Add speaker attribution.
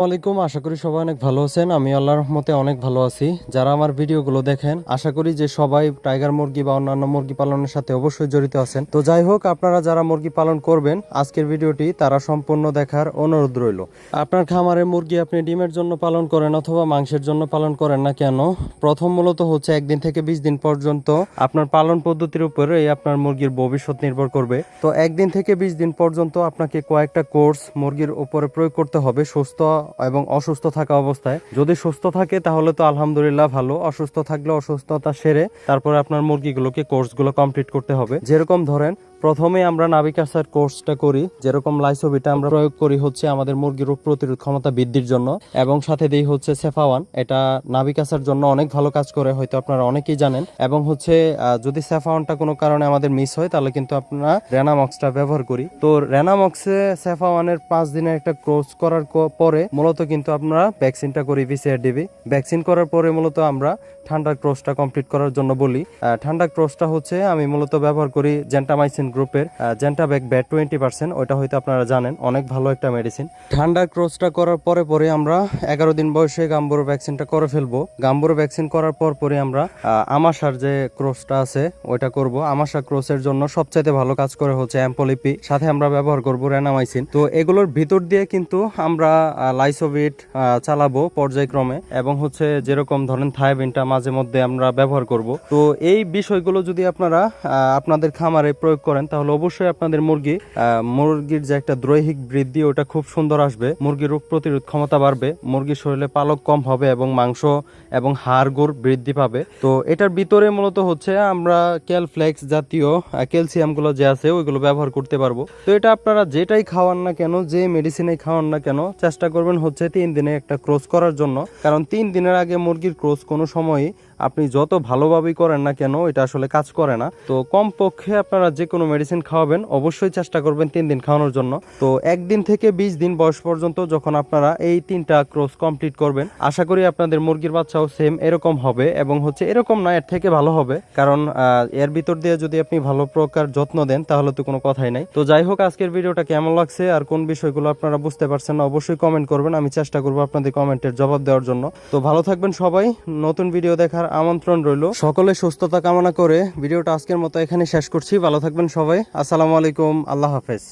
Speaker 1: ওয়ালাইকুম, আশা করি সবাই অনেক ভালো আছেন। আমি আল্লাহর রহমতে অনেক ভালো আছি। যারা আমার ভিডিওগুলো দেখেন, আশা করি যে সবাই টাইগার মুরগি বা অন্যান্য মুরগি পালনের সাথে অবশ্যই জড়িত আছেন। তো যাই হোক, আপনারা যারা মুরগি পালন করবেন, আজকের ভিডিওটি তারা সম্পূর্ণ দেখার অনুরোধ রইল। আপনার খামারের মুরগি আপনি ডিমের জন্য পালন করেন অথবা মাংসের জন্য পালন করেন না কেন, প্রথম মূলত হচ্ছে 1 দিন থেকে 20 দিন পর্যন্ত আপনার পালন পদ্ধতির উপরে আপনার মুরগির ভবিষ্যৎ নির্ভর করবে। তো 1 দিন থেকে 20 দিন পর্যন্ত আপনাকে কয়েকটা কোর্স মুরগির উপরে প্রয়োগ করতে হবে, সুস্থ এবং অসুস্থ থাকা অবস্থায়। যদি সুস্থ থাকে তাহলে তো আলহামদুলিল্লাহ ভালো, অসুস্থ থাকলে অসুস্থতা সেরে তারপরে আপনার মুরগিগুলোকে কোর্সগুলো কমপ্লিট করতে হবে। যেরকম ধরেন, প্রথমে আমরা নাভিকাসার কোর্সটা করি, যেরকম লাইসোভিটা আমরা প্রয়োগ করি হচ্ছে আমাদের মুরগির রোগ প্রতিরোধ ক্ষমতা বৃদ্ধির জন্য, এবং সাথে দেই হচ্ছে সেফাওয়ান। এটা নাভিকাসার জন্য অনেক ভালো কাজ করে, হয়তো আপনারা অনেকেই জানেন। এবং হচ্ছে যদি সেফাওয়ানটা কোনো কারণে আমাদের মিস হয় তাহলে কিন্তু আপনারা রেনামক্সটা ব্যবহার করি। তো রেনামক্সে সেফাওয়ানের 5 দিনের একটা কোর্স করার পরে মূলত কিন্তু আমরা ভ্যাকসিনটা করি, VCRDV ভ্যাকসিন করার পরে মূলত আমরা ঠান্ডার ক্রসটা কমপ্লিট করার জন্য বলি। ঠান্ডা ক্রসটা হচ্ছে আমি মূলত ব্যবহার করি জেন্টামাইসিন গ্রুপের জেন্টাব্যাক ব্যাট 20%, ওইটা হয়তো আপনারা জানেন, অনেক ভালো একটা মেডিসিন। ঠান্ডা ক্রসটা করার পরে আমরা 11 দিন বয়সে গাম্বুরো ভ্যাকসিনটা করে ফেলবো। গাম্বুরো ভ্যাকসিন করার পরে আমরা আমাশার যে ক্রসটা আছে ওইটা করব। আমাশা ক্রসের জন্য সবচাইতে ভালো কাজ করে হচ্ছে অ্যাম্পলিপি, সাথে আমরা ব্যবহার করব রেনামাইসিন। তো এগুলোর ভিতর দিয়ে কিন্তু আমরা লাইসোভিট চালাবো পর্যায়ক্রমে, এবং হচ্ছে যেরকম ধরেন থায়াবিনটা মাঝে মধ্যে আমরা ব্যবহার করব। তো এই বিষয়গুলো যদি আপনারা আপনাদের খামারে প্রয়োগ করেন তাহলে অবশ্যই আপনাদের মুরগির যে একটা দৈহিক বৃদ্ধি ওটা খুব সুন্দর আসবে, মুরগির রোগ প্রতিরোধ ক্ষমতা বাড়বে, মুরগির শরীরে পালক কম হবে এবং মাংস এবং হাড় গোড় বৃদ্ধি পাবে। তো এটার ভিতরে মূলত হচ্ছে আমরা ক্যালফ্লেক্স জাতীয় ক্যালসিয়ামগুলো যে আছে ওইগুলো ব্যবহার করতে পারবো। তো এটা আপনারা যেটাই খাওয়ান না কেন, যে মেডিসিনে খাওয়ান না কেন, চেষ্টা করবেন হচ্ছে 3 দিনে একটা ক্রস করার জন্য। কারণ 3 দিনের আগে মুরগির ক্রস কোনো সময়ই আপনি যত ভালোভাবেই করেন না কেন এটা আসলে কাজ করে না। তো কমপক্ষে আপনারা যে কোনো মেডিসিন খাওয়াবেন অবশ্যই চেষ্টা করবেন 3 দিন খাওয়ানোর জন্য। তো 1 দিন থেকে 20 দিন বয়স পর্যন্ত যখন আপনারা এই 3টা ক্রস কমপ্লিট করবেন, আশা করি আপনাদের মুরগির বাচ্চাও সেম এরকম হবে, এবং হচ্ছে এরকম না এর থেকে ভালো হবে। কারণ এর ভিতর দিয়ে যদি আপনি ভালো প্রকার যত্ন দেন তাহলে তো কোনো কথাই নাই। তো যাই হোক, আজকের ভিডিওটা কেমন লাগছে আর কোন বিষয়গুলো আপনারা বুঝতে পারছেন না অবশ্যই কমেন্ট করবেন, আমি চেষ্টা করবো আপনাদের কমেন্টের জবাব দেওয়ার জন্য। তো ভালো থাকবেন সবাই, নতুন ভিডিও দেখার আমন্ত্রণ রইল। সকলে সুস্থতা কামনা করে ভিডিওটা আজকের মতো এখানে শেষ করছি। ভালো থাকবেন সবাই, আসসালামু আলাইকুম, আল্লাহ হাফেজ।